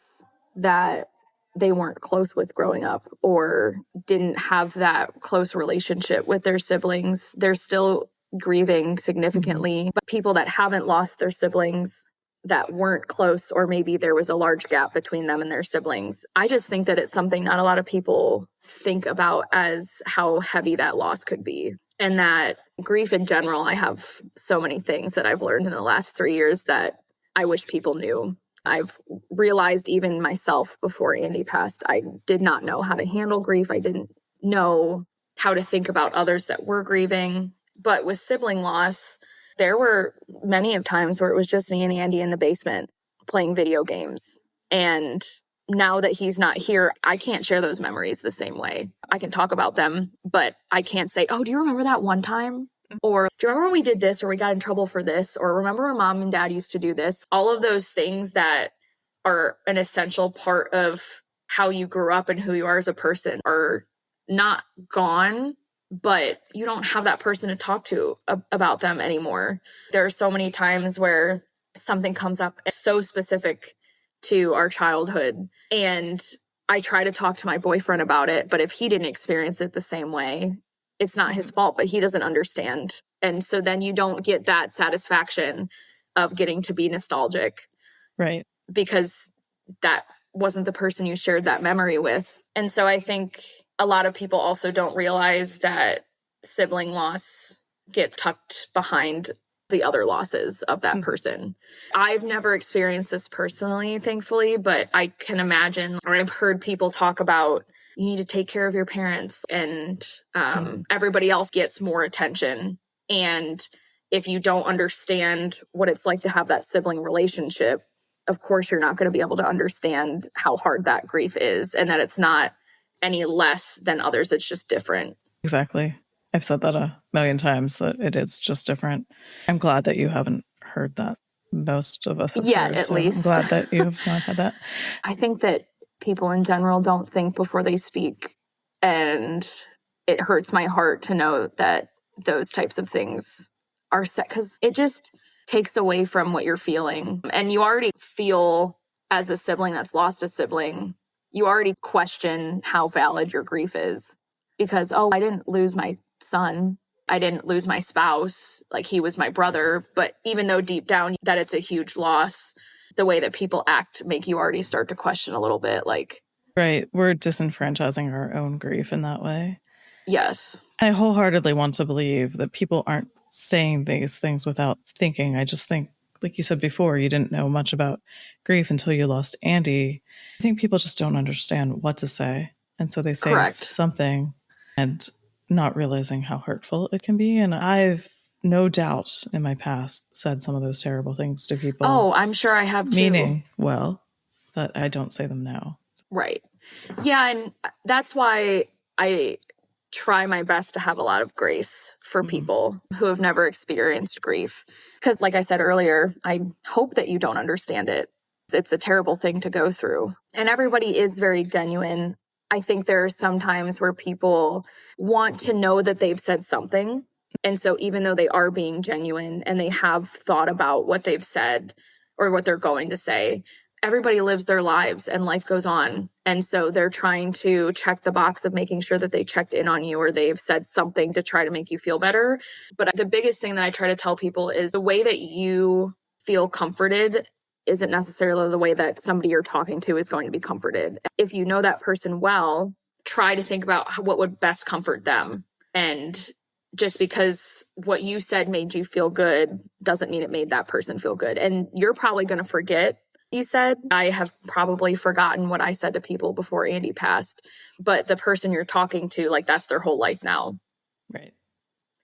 that they weren't close with growing up or didn't have that close relationship with their siblings, they're still grieving significantly. But people that haven't lost their siblings that weren't close, or maybe there was a large gap between them and their siblings, I just think that it's something not a lot of people think about as how heavy that loss could be. And that grief in general, I have so many things that I've learned in the last 3 years that I wish people knew. I've realized even myself before Andy passed, I did not know how to handle grief. I didn't know how to think about others that were grieving. But with sibling loss, there were many of times where it was just me and Andy in the basement playing video games. And now that he's not here, I can't share those memories the same way. I can talk about them, but I can't say, oh, do you remember that one time? Or do you remember when we did this or we got in trouble for this? Or remember when mom and dad used to do this? All of those things that are an essential part of how you grew up and who you are as a person are not gone, but you don't have that person to talk to about them anymore. There are so many times where something comes up so specific to our childhood, and I try to talk to my boyfriend about it, but if he didn't experience it the same way, it's not his fault, but he doesn't understand. And so then you don't get that satisfaction of getting to be nostalgic. Right. Because that wasn't the person you shared that memory with. And so I think a lot of people also don't realize that sibling loss gets tucked behind the other losses of that person. I've never experienced this personally, thankfully, but I can imagine, or I've heard people talk about, you need to take care of your parents, and everybody else gets more attention. And if you don't understand what it's like to have that sibling relationship, of course, you're not going to be able to understand how hard that grief is, and that it's not any less than others. It's just different. Exactly. I've said that a million times, that it is just different. I'm glad that you haven't heard that. Most of us have heard, at so least. I'm glad that you have not had that. I think that people in general don't think before they speak, and it hurts my heart to know that those types of things are set, because it just takes away from what you're feeling. And you already feel, as a sibling that's lost a sibling, you already question how valid your grief is, because, oh, I didn't lose my son, I didn't lose my spouse, like he was my brother. But even though deep down that it's a huge loss, the way that people act make you already start to question a little bit, like, right, we're disenfranchising our own grief in that way. Yes. I wholeheartedly want to believe that people aren't saying these things without thinking. I just think, like you said before, you didn't know much about grief until you lost Andy. I think people just don't understand what to say. And so they say Correct. something and not realizing how hurtful it can be. And I've no doubt in my past said some of those terrible things to people. Oh, I'm sure I have too. Meaning well, but I don't say them now. Right. Yeah, and that's why I try my best to have a lot of grace for people who have never experienced grief. Because like I said earlier, I hope that you don't understand it. It's a terrible thing to go through. And everybody is very genuine. I think there are some times where people want to know that they've said something. And so even though they are being genuine and they have thought about what they've said or what they're going to say, everybody lives their lives and life goes on. And so they're trying to check the box of making sure that they checked in on you or they've said something to try to make you feel better. But the biggest thing that I try to tell people is the way that you feel comforted isn't necessarily the way that somebody you're talking to is going to be comforted. If you know that person well, try to think about what would best comfort them. And just because what you said made you feel good doesn't mean it made that person feel good. And you're probably going to forget you said. I have probably forgotten what I said to people before Andy passed, but the person you're talking to, like, that's their whole life now. Right.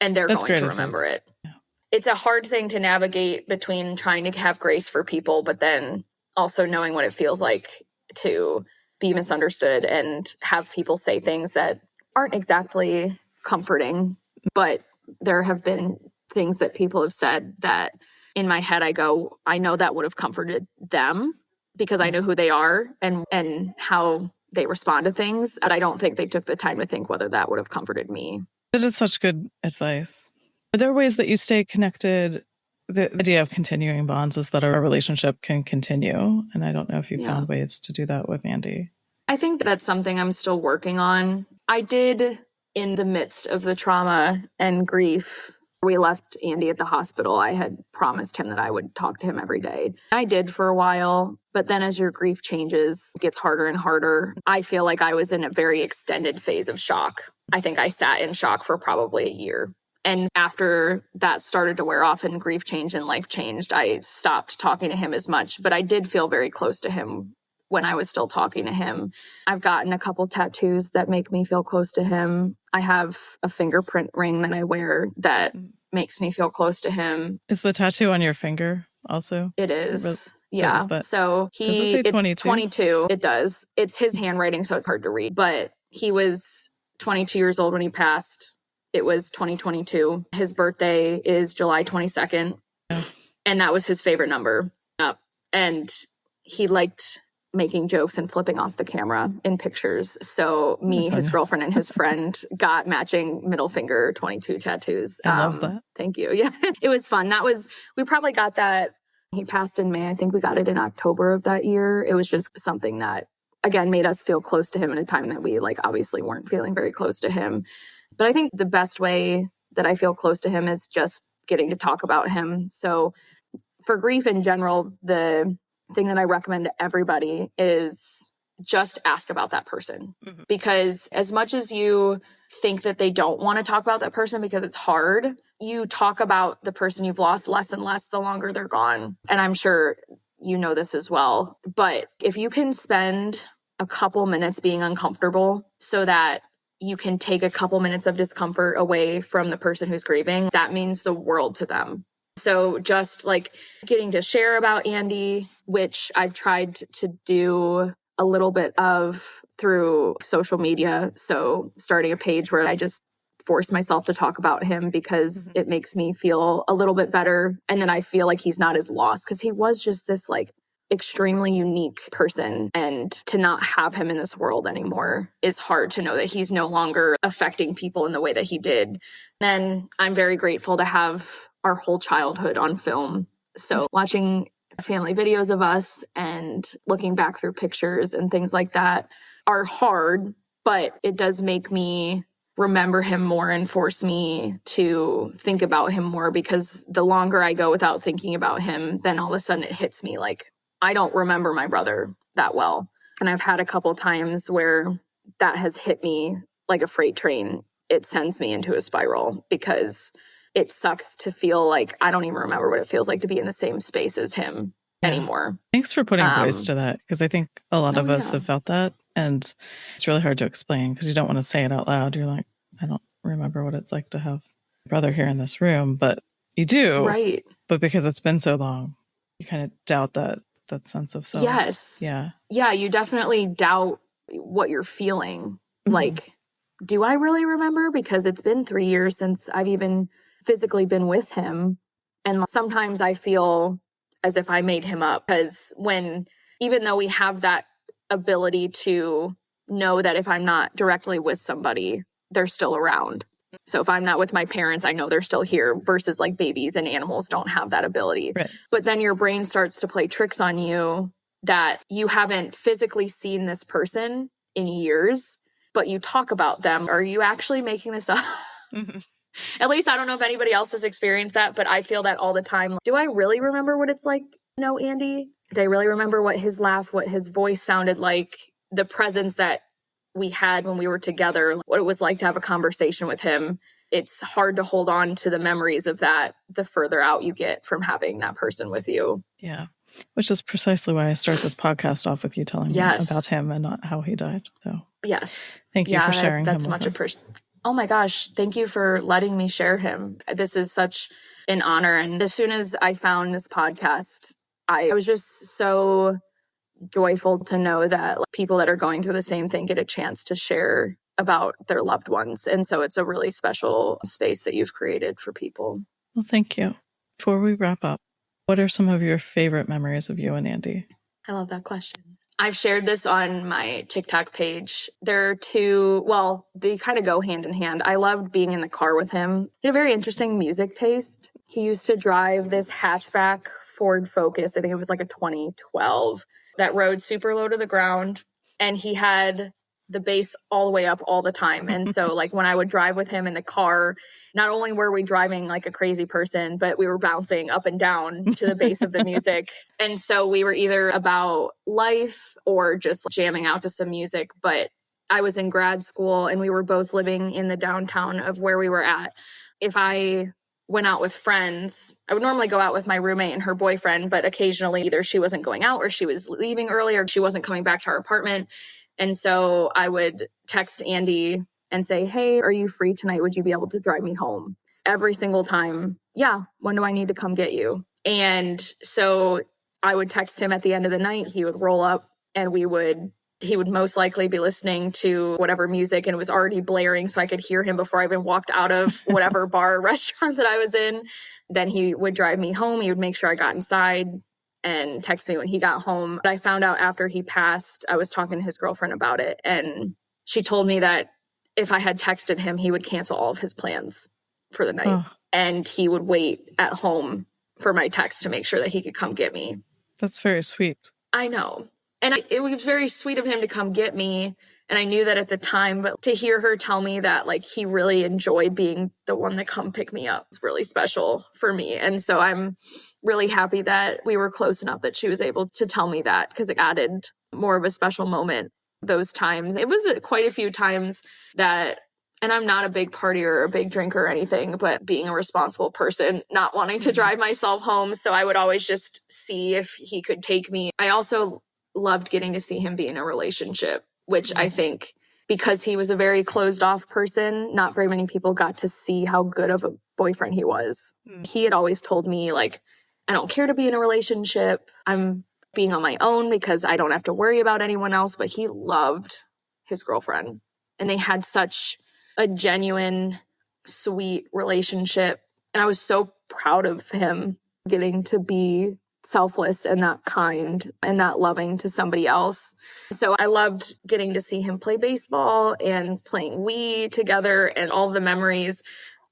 And they're going to remember it. Yeah. It's a hard thing to navigate between trying to have grace for people, but then also knowing what it feels like to be misunderstood and have people say things that aren't exactly comforting. But there have been things that people have said that in my head, I go, I know that would have comforted them because I know who they are and how they respond to things. And I don't think they took the time to think whether that would have comforted me. That is such good advice. Are there ways that you stay connected? The idea of continuing bonds is that a relationship can continue. And I don't know if you found ways to do that with Andy. I think that's something I'm still working on. I did, in the midst of the trauma and grief, we left Andy at the hospital. I had promised him that I would talk to him every day. I did for a while, but then as your grief changes, it gets harder and harder. I feel like I was in a very extended phase of shock. I think I sat in shock for probably a year. And after that started to wear off and grief changed and life changed, I stopped talking to him as much. But I did feel very close to him when I was still talking to him. I've gotten a couple tattoos that make me feel close to him. I have a fingerprint ring that I wear that makes me feel close to him. Is the tattoo on your finger also? It is. Yeah. So does it say 22? It's 22. It does. It's his handwriting, so it's hard to read. But he was 22 years old when he passed. It was 2022. His birthday is July 22nd. Yeah. And that was his favorite number. And he liked making jokes and flipping off the camera in pictures. So me, his girlfriend, and his friend got matching middle finger 22 tattoos. I love that. Thank you. Yeah, it was fun. We probably got that. He passed in May. I think we got it in October of that year. It was just something that, again, made us feel close to him in a time that we obviously weren't feeling very close to him. But I think the best way that I feel close to him is just getting to talk about him. So for grief in general, the thing that I recommend to everybody is just ask about that person. Mm-hmm. Because as much as you think that they don't want to talk about that person because it's hard, you talk about the person you've lost less and less the longer they're gone. And I'm sure you know this as well. But if you can spend a couple minutes being uncomfortable so that you can take a couple minutes of discomfort away from the person who's grieving, that means the world to them. So just getting to share about Andy, which I've tried to do a little bit of through social media. So starting a page where I just force myself to talk about him because it makes me feel a little bit better. And then I feel like he's not as lost because he was just this extremely unique person. And to not have him in this world anymore is hard to know that he's no longer affecting people in the way that he did. Then I'm very grateful to have our whole childhood on film. So watching family videos of us and looking back through pictures and things like that are hard, but it does make me remember him more and force me to think about him more, because the longer I go without thinking about him, then all of a sudden it hits me I don't remember my brother that well. And I've had a couple times where that has hit me like a freight train. It sends me into a spiral because it sucks to feel like I don't even remember what it feels like to be in the same space as him anymore. Thanks for putting voice to that, because I think a lot of us have felt that. And it's really hard to explain because you don't want to say it out loud. You're like, I don't remember what it's like to have a brother here in this room, but you do. Right. But because it's been so long, you kind of doubt that sense of self. Yes. Yeah. Yeah, you definitely doubt what you're feeling. do I really remember? Because it's been 3 years since I've even physically been with him. And sometimes I feel as if I made him up, because even though we have that ability to know that if I'm not directly with somebody, they're still around. So if I'm not with my parents, I know they're still here, versus like babies and animals don't have that ability. Right. But then your brain starts to play tricks on you that you haven't physically seen this person in years, but you talk about them. Are you actually making this up? Mm-hmm. At least I don't know if anybody else has experienced that, but I feel that all the time. Do I really remember what it's like? No, Andy? Do I really remember what his laugh, what his voice sounded like, the presence that we had when we were together, what it was like to have a conversation with him? It's hard to hold on to the memories of that the further out you get from having that person with you. Yeah. Which is precisely why I start this podcast off with you telling me about him and not how he died. So yes. Thank you for sharing that's him much with us. appreciated. Oh my gosh. Thank you for letting me share him. This is such an honor. And as soon as I found this podcast, I was just so joyful to know that people that are going through the same thing get a chance to share about their loved ones. And so it's a really special space that you've created for people. Well, thank you. Before we wrap up, what are some of your favorite memories of you and Andy? I love that question. I've shared this on my TikTok page. There are two, well, they kind of go hand in hand. I loved being in the car with him. He had a very interesting music taste. He used to drive this hatchback Ford Focus. I think it was like a 2012 that rode super low to the ground. And he had the bass all the way up all the time. And so like when I would drive with him in the car, not only were we driving like a crazy person, but we were bouncing up and down to the bass of the music. And so we were either about life or just jamming out to some music. But I was in grad school and we were both living in the downtown of where we were at. If I went out with friends, I would normally go out with my roommate and her boyfriend, but occasionally either she wasn't going out or she was leaving early or she wasn't coming back to our apartment. And so I would text Andy and say, hey, are you free tonight? Would you be able to drive me home? Every single time, yeah, when do I need to come get you? And so I would text him at the end of the night. He would roll up and he would most likely be listening to whatever music, and it was already blaring so I could hear him before I even walked out of whatever bar or restaurant that I was in. Then he would drive me home. He would make sure I got inside and text me when he got home. But I found out after he passed, I was talking to his girlfriend about it, and she told me that if I had texted him, he would cancel all of his plans for the night. And he would wait at home for my text to make sure that he could come get me. That's very sweet. I know. And it was very sweet of him to come get me. And I knew that at the time, but to hear her tell me that like he really enjoyed being the one to come pick me up is really special for me. And so I'm really happy that we were close enough that she was able to tell me that, because it added more of a special moment those times. It was quite a few times that, and I'm not a big partier or a big drinker or anything, but being a responsible person, not wanting to drive myself home. So I would always just see if he could take me. I also loved getting to see him be in a relationship, which I think because he was a very closed off person, not very many people got to see how good of a boyfriend he was. He had always told me, like, I don't care to be in a relationship. I'm being on my own because I don't have to worry about anyone else. But he loved his girlfriend, and they had such a genuine, sweet relationship. And I was so proud of him getting to be selfless and that kind and that loving to somebody else. So I loved getting to see him play baseball and playing Wii together and all the memories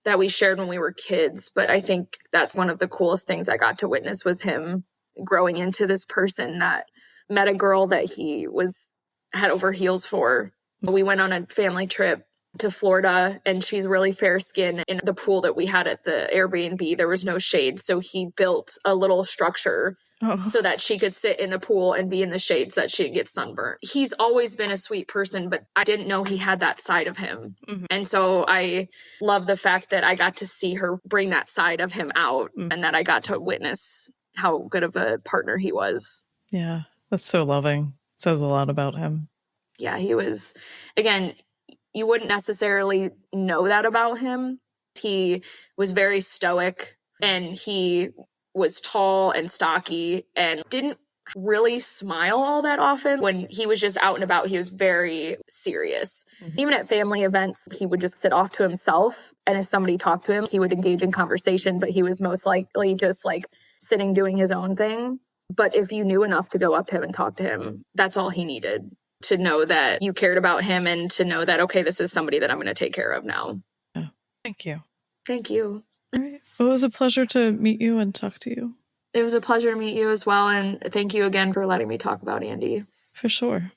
that we shared when we were kids. But I think that's one of the coolest things I got to witness was him growing into this person that met a girl that he was head over heels for. We went on a family trip to Florida, and she's really fair skinned. In the pool that we had at the Airbnb, there was no shade. So he built a little structure so that she could sit in the pool and be in the shade so that she'd get sunburnt. He's always been a sweet person, but I didn't know he had that side of him. And so I love the fact that I got to see her bring that side of him out and that I got to witness how good of a partner he was. Yeah, that's so loving. It says a lot about him. Yeah, he was, again, you wouldn't necessarily know that about him. He was very stoic, and he was tall and stocky and didn't really smile all that often. When he was just out and about, he was very serious. Even at family events, he would just sit off to himself. And if somebody talked to him, he would engage in conversation, but he was most likely just like sitting doing his own thing. But if you knew enough to go up to him and talk to him, that's all he needed, to know that you cared about him and to know that, okay, this is somebody that I'm going to take care of now. Oh, thank you. Thank you. All right. Well, it was a pleasure to meet you and talk to you. It was a pleasure to meet you as well. And thank you again for letting me talk about Andy. For sure.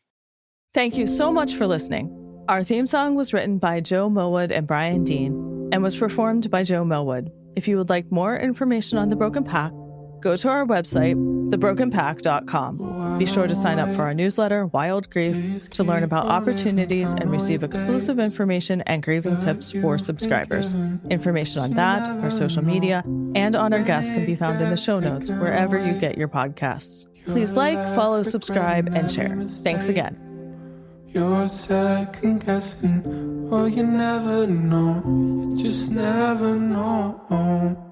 Thank you so much for listening. Our theme song was written by Joe Mylward and Brian Dean and was performed by Joe Mylward. If you would like more information on The Broken Pack, go to our website, thebrokenpack.com. Be sure to sign up for our newsletter, Wild Grief, to learn about opportunities and receive exclusive information and grieving tips for subscribers. Information on that, our social media, and on our guests can be found in the show notes wherever you get your podcasts. Please like, follow, subscribe, and share. Thanks again. You're second guessing, oh, you never know, you just never know.